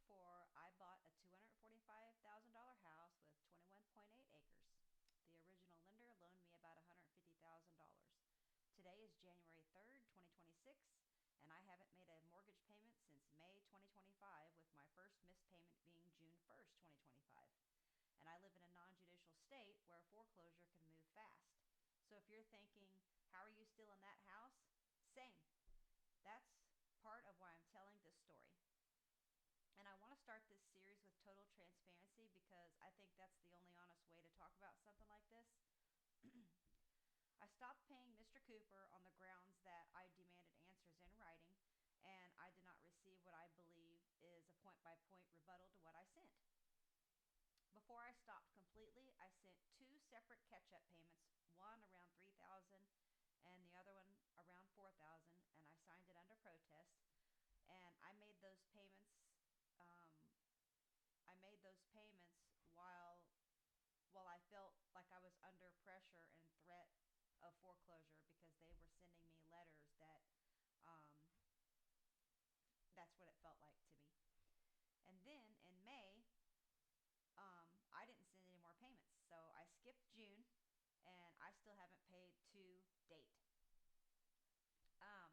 2024, I bought a $245,000 house with 21.8 acres. The original lender loaned me about $150,000. Today is January 3rd, 2026, and I haven't made a mortgage payment since May 2025, with my first missed payment being June 1st, 2025. And I live in a non-judicial state where foreclosure can move fast. So if you're thinking, how are you still in that house? Same. That's part of why I'm telling this story. And I want to start this series with total transparency because I think that's the only honest way to talk about something like this. I stopped paying Mr. Cooper on the grounds that I demanded answers in writing, and I did not receive what I believe is a point by point rebuttal to what I sent. Before I stopped completely, I sent two separate catch-up payments, one around $3,000 and the other one around $4,000, and I signed it under protest. And I made those payments. I made those payments while I felt like I was under pressure and threat of foreclosure because they were sending me letters that that's what it felt like to me. And then in May, I didn't send any more payments. So I skipped June and I still haven't paid to date. Um,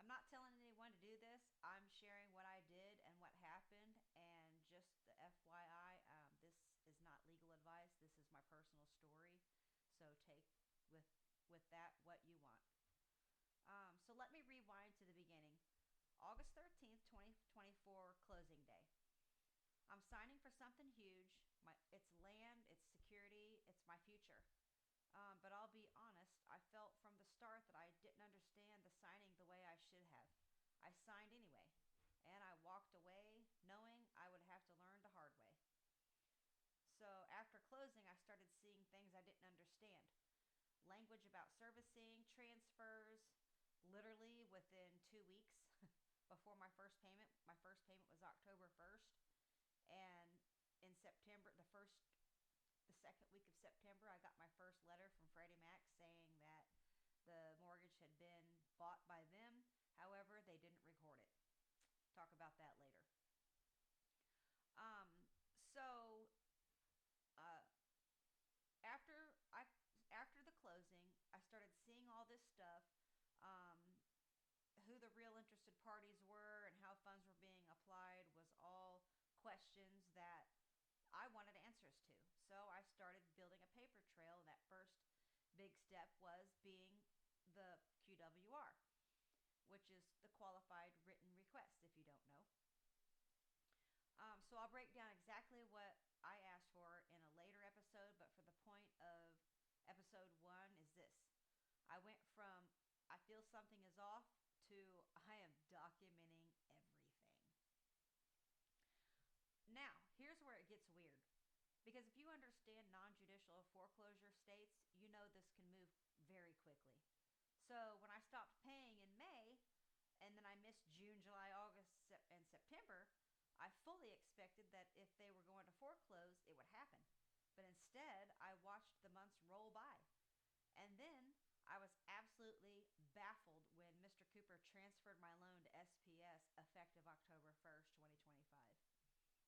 I'm not telling anyone to do this. I'm sharing what I did and what happened. And just the FYI, this is not legal advice. This is my personal story. So take with that what you want. So let me rewind to the beginning. August 13th, 2024, closing day. I'm signing for something huge. It's land, it's security, it's my future. But I'll be honest, I felt from the start that I didn't understand the signing the way I should have. I signed anyway, and I walked away knowing I would have to learn the hard way. So after closing, I started seeing things I didn't understand. Language about servicing, transfers, literally within 2 weeks before my first payment. My first payment was October 1st. And in September, the second week of September, I got my first letter from Freddie Mac saying that the mortgage had been bought by them. However, they didn't record it. Talk about that later. So after I after the closing, I started seeing all this stuff, um, who the real interested parties were and how funds were being applied was all questions that I wanted answers to. So I started building a paper trail, and that first big step was being the QWR, which is the qualified written request, if you don't know. So I'll break down exactly what I asked for in a later episode, but for the point of episode one is this. I went from I feel something is off to I am documenting everything. Now, here's where it gets weird. Because if you understand non-judicial foreclosure states, you know this can move very quickly. So when I stopped paying in May, and then I missed June, July, August, and September, I fully expected that if they were going to foreclose, it would happen. But instead, I watched the months roll by. And then I was absolutely baffled when Mr. Cooper transferred my loan to SPS effective October 1st, 2025.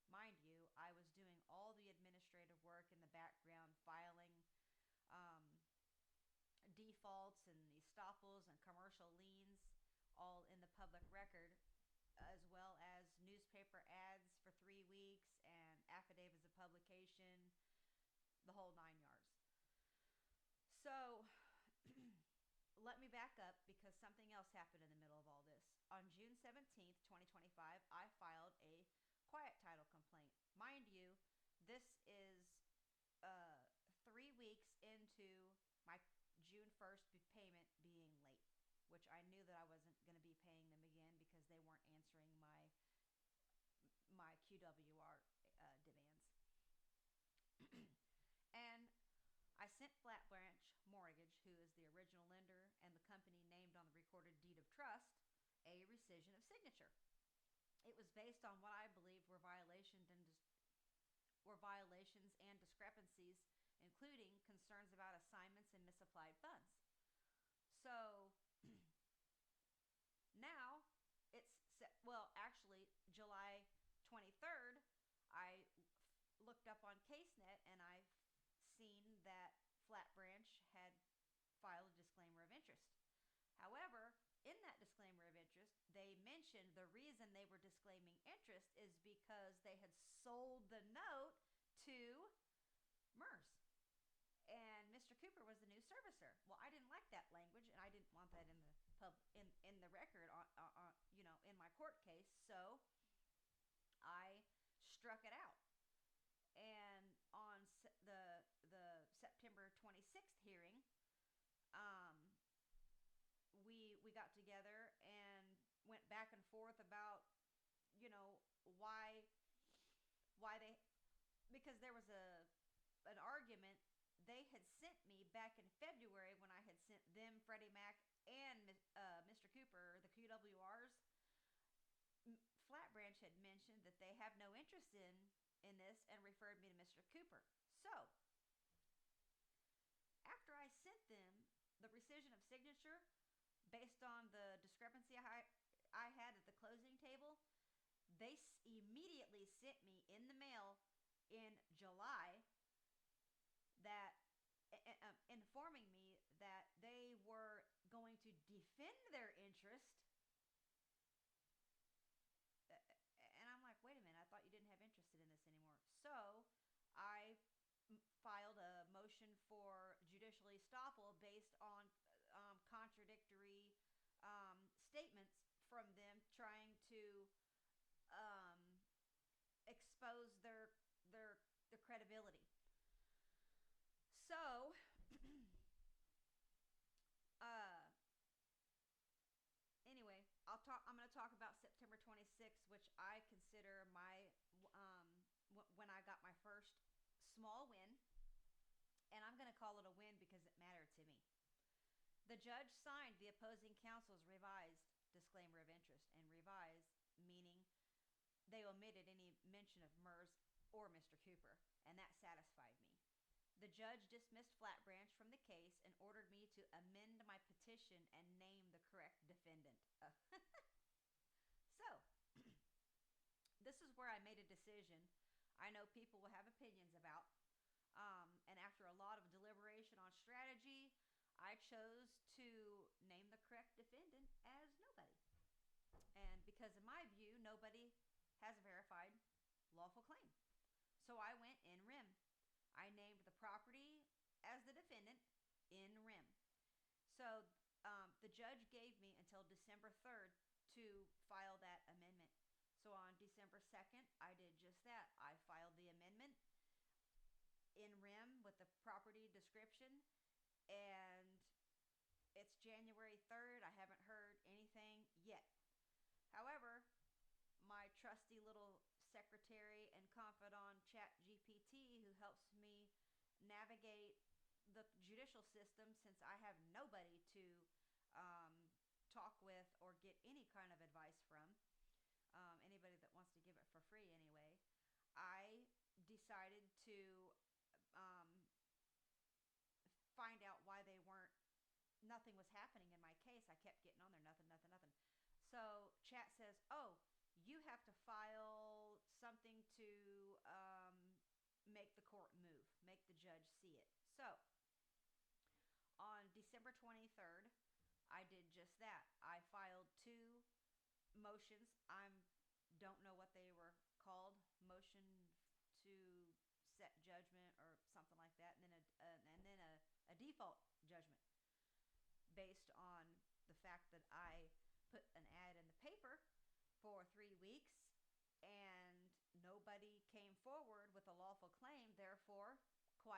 Mind you, I was doing all the administrative work in the background, filing um, defaults and estoppels and commercial liens, all in the public record, as well as newspaper ads for 3 weeks and affidavits of publication, the whole 9 yards. So let me back up because something else happened in the middle of all this. On June 17th, 2025, I filed a quiet title complaint. Mind you, this is 3 weeks into my June 1st payment being late, which I knew that I wasn't going to be paying them again because they weren't answering my QWR demands. And I sent Flat Branch Mortgage, who is the original lender and the company named on the recorded deed of trust, a rescission of signature. It was based on what I believed were violations and discrepancies, including concerns about assignments and misapplied funds. So now it's actually July 23rd, looked up on CaseNet and I've seen that Flat Branch had filed a disclaimer of interest. However, in that disclaimer of interest, they mentioned the reason they were disclaiming interest is because they had sold the note to MERS. And Mr. Cooper was the new servicer. Well, I didn't like that language, and I didn't want that in the in the record on in my court case. So I struck it out. And on the September 26th hearing, um, we got together and went back and forth about why they, because there was an argument they had sent me back in February when I had sent them Freddie Mac and Mr. Cooper the QWRs. Flat Branch had mentioned that they have no interest in this and referred me to Mr. Cooper. So after I sent them the rescission of signature based on the discrepancy I had at the closing table, they immediately sent me in the mail in July that informing me that they were going to defend their interest. And I'm like, wait a minute, I thought you didn't have interest in this anymore. So I filed a motion for judicial estoppel based on contradictory statements from them trying to expose their credibility. So, uh, anyway, I'm going to talk about September 26th, which I consider my when I got my first small win, and I'm going to call it a win because it mattered to me. The judge signed the opposing counsel's revised disclaimer of interest, and revised meaning they omitted any mention of MERS or Mr. Cooper, and that satisfied me. The judge dismissed Flat Branch from the case and ordered me to amend my petition and name the correct defendant. So, this is where I made a decision I know people will have opinions about. And after a lot of deliberation on strategy, I chose to name the correct defendant as nobody. And because in my view, nobody has a verified lawful claim. So I went in rem. I named the property as the defendant in rem. So the judge gave me until December 3rd to file that amendment. So on December 2nd, I did just that. I filed the amendment in rem with the property description, and it's January 3rd. I haven't heard anything yet. However, my trusty little secretary and confidant ChatGPT, who helps me navigate the judicial system since I have nobody to talk with or get any kind of advice from, anybody that wants to give it for free anyway, I decided to find out why nothing was happening in my case. I kept getting on there, nothing. So chat says, oh, you have to file something to make the court move, make the judge see it. So on December 23rd, I did just that. I filed 2 motions. I don't know what they were called. Motion to set judgment or something like that, and then a default judgment based on the fact that I put an ad in the paper for 3 weeks and nobody came forward with a lawful claim. Therefore, the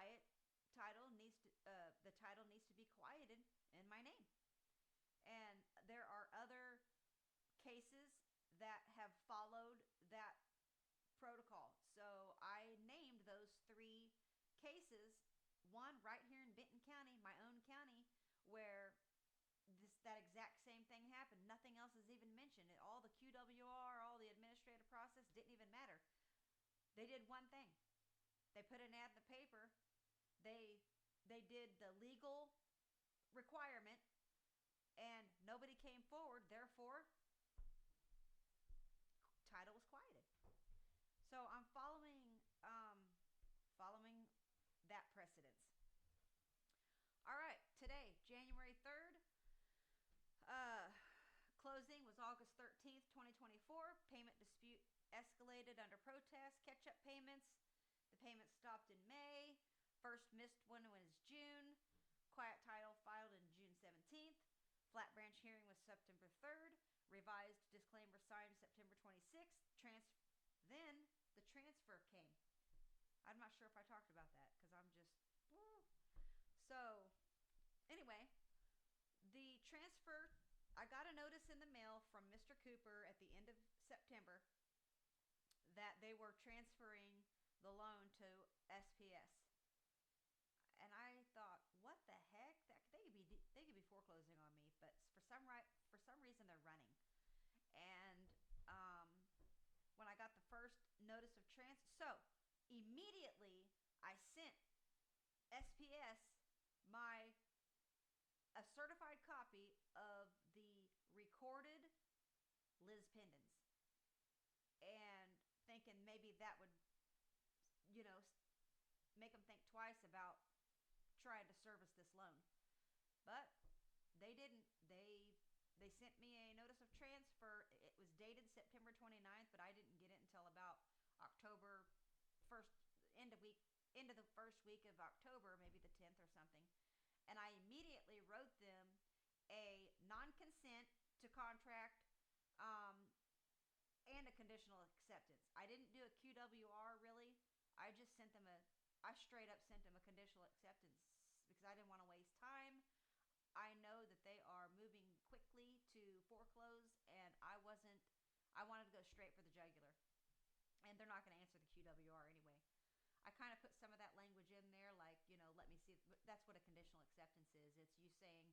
title needs to be quieted in my name. And there are other cases that have followed that protocol. So I named those 3 cases, one right here in Benton County, my own county, where that exact same thing happened. Nothing else is even mentioned. All the QWR, all the administrative process didn't even matter. They did one thing. They put an ad in the paper. They did the legal requirement, and nobody came forward. Therefore, title was quieted. So I'm following was August 13th, 2024. Payment dispute escalated under protest. Catch-up payments. The payment stopped in May. First missed one was June. Quiet title filed in June 17th. Flat branch hearing was September 3rd. Revised disclaimer signed September 26th. Then the transfer came. I'm not sure if I talked about that because I'm just... So, anyway, the transfer... I got a notice in the mail from Mr. Cooper at the end of September that they were transferring the loan to SPS. And I thought, what the heck? They could be foreclosing on me, but for some reason they're running. And when I got the first notice of so immediately I sent SPS a certified copy of the recorded Liz Pendens, and thinking maybe that would, make them think twice about trying to service this loan. But they didn't. They sent me a notice of transfer. It was dated September 29th, but I didn't get it until about October 1st, end of the first week of October, maybe the 10th or something. And I immediately wrote them a non-consent to contract and a conditional acceptance. I didn't do a QWR really. I straight up sent them a conditional acceptance because I didn't want to waste time. I know that they are moving quickly to foreclose, and I wanted to go straight for the jugular. And they're not going to answer the QWR anyway. I kind of put some of that language in there, like, let me see. That's what a conditional acceptance is. It's you saying,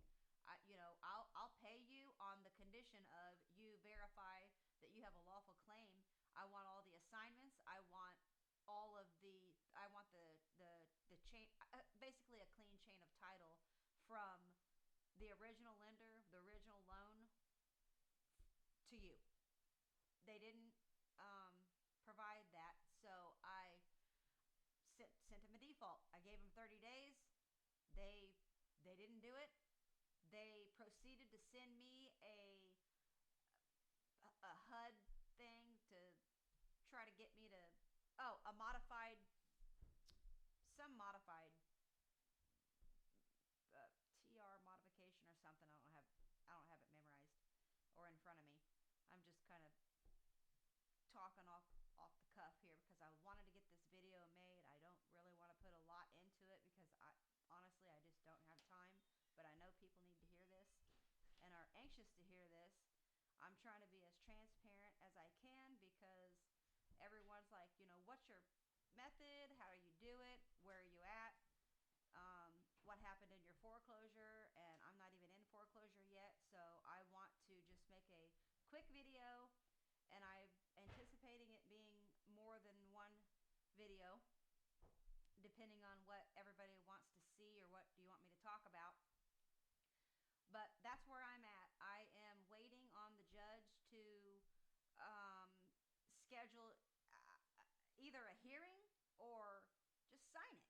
I'll pay you on the condition of you verify that you have a lawful claim. I want all the assignments. I want the chain, basically a clean chain of title from the original lender, the original loan to you. They didn't provide that, so I sent them a default. I gave them 30 days. They didn't do it. They proceeded to send me a HUD thing to try to get me to some modified TR modification or something. I don't have it memorized or in front of me. I'm just kind of talking off the cuff here because I wanted to get this video made. I don't really want to put a lot into it because honestly I just don't have time, but I know people need to hear this and are anxious to hear this. I'm trying to be as transparent as I can because everyone's like, what's your method? How do you do it? Where are you at? What happened in your foreclosure? And I'm not even in foreclosure yet, so I want to just make a quick video, and I'm anticipating it being more than one video depending on what everybody wants to see or what do you want me to talk about. But that's where I'm at. I am waiting on the judge to schedule either a hearing or just sign it.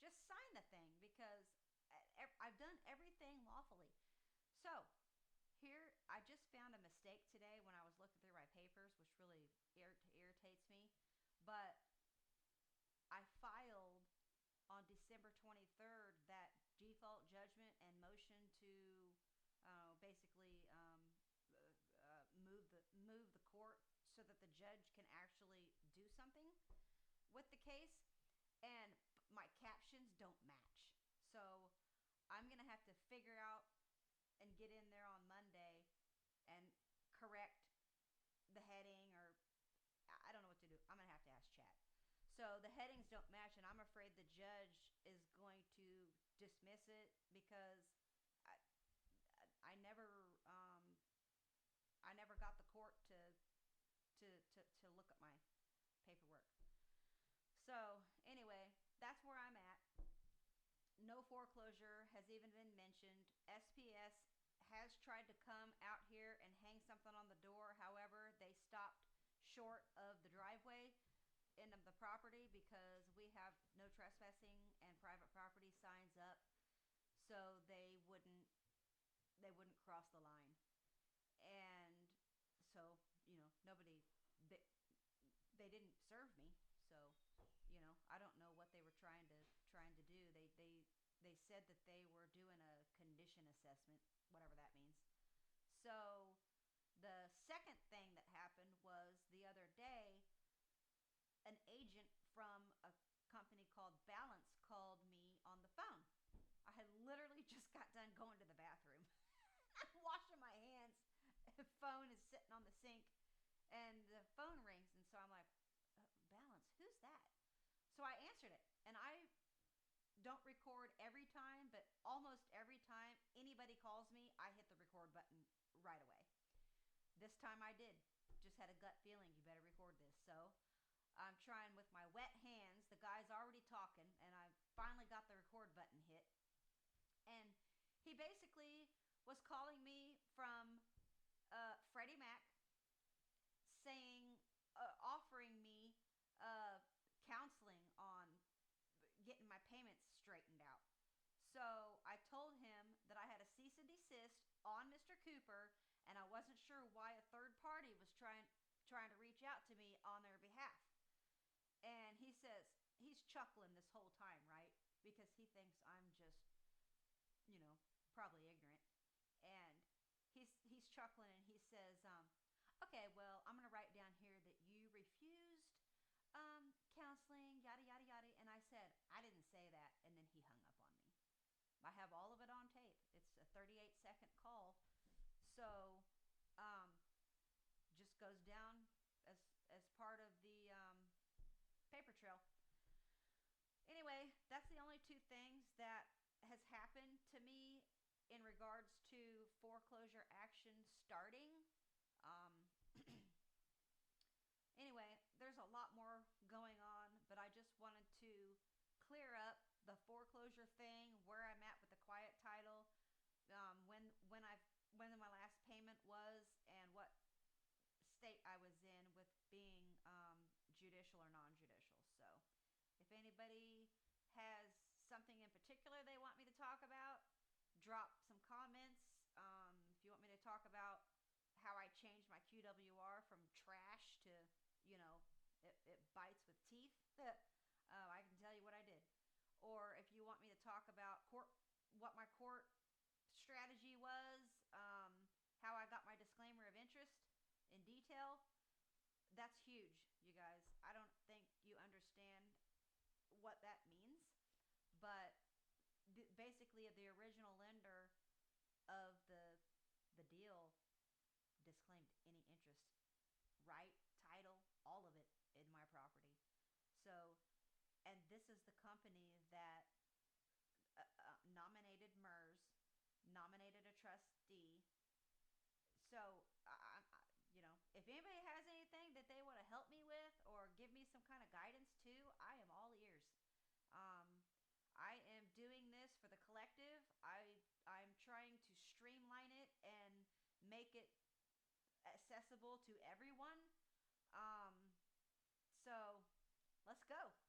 Just sign the thing because I've done everything lawfully. So here, I just found a mistake today when I was looking through my papers, which really irritates me. But I filed on December 23rd that default judgment and motion to basically move the court so that the judge can actually do something with the case, and my captions don't match. So I'm gonna have to figure out and get in there on Monday and correct the heading, or I don't know what to do. I'm gonna have to ask chat. So the headings don't match, and I'm afraid the judge is going to dismiss it because I never got the court to look at my paperwork. So anyway, that's where I'm at. No foreclosure has even been mentioned. SPS has tried to come out here and hang something on the door. However, they stopped short of the driveway end of the property because we have no trespassing and private property signs up, so they wouldn't cross the line. And they said that they were doing a condition assessment, whatever that means. So the second thing that happened was the other day, an agent from a company called Balance called me on the phone. I had literally just got done going to the bathroom. I'm washing my hands. The phone is sitting on the sink and the phone rings. And so I'm like, Balance, who's that? So I answered it. And I don't record every time, but almost every time anybody calls me, I hit the record button right away. This time I did. Just had a gut feeling you better record this. So I'm trying with my wet hands. The guy's already talking, and I finally got the record button hit. And he basically was calling me from Freddie Mac, saying, offering me counseling on getting my payments straightened out. So I told him that I had a cease and desist on Mr. Cooper, and I wasn't sure why a third party was trying to reach out to me on their behalf. And he says he's chuckling this whole time, right? Because he thinks I'm just, probably ignorant. And he's chuckling and he says, okay, well, I'm gonna write down here that you refused counseling, yada yada yada. And I said, I didn't say that, and then he hung up on me. I have all of it on tape. It's a 38-second call. So just goes down as part of the paper trail. Anyway, that's the only two things that has happened to me in regards to foreclosure action starting. Um, anyway, there's a lot more going on, but I just wanted to clear up the foreclosure thing, where I'm at with the quiet title, when my last payment was, and what state I was in with being judicial or non-judicial. So, if anybody has something in particular they want me to talk about, drop some comments. If you want me to talk about how I changed my QWR from trash to, it bites with teeth, I can tell you what I did. Or if you want me to talk about what my court strategy was, how I got my disclaimer of interest in detail, that's huge, you guys. I don't think you understand what that means, but basically, the original lender of the deal disclaimed any interest, right, title, all of it in my property. So, and this is the company that nominated MERS, nominated a trustee. So, if anybody has anything that they want to help me with or give me some kind of guidance too, I am all ears. Um, I am doing this for the collective. I'm trying to streamline it and make it accessible to everyone. So let's go.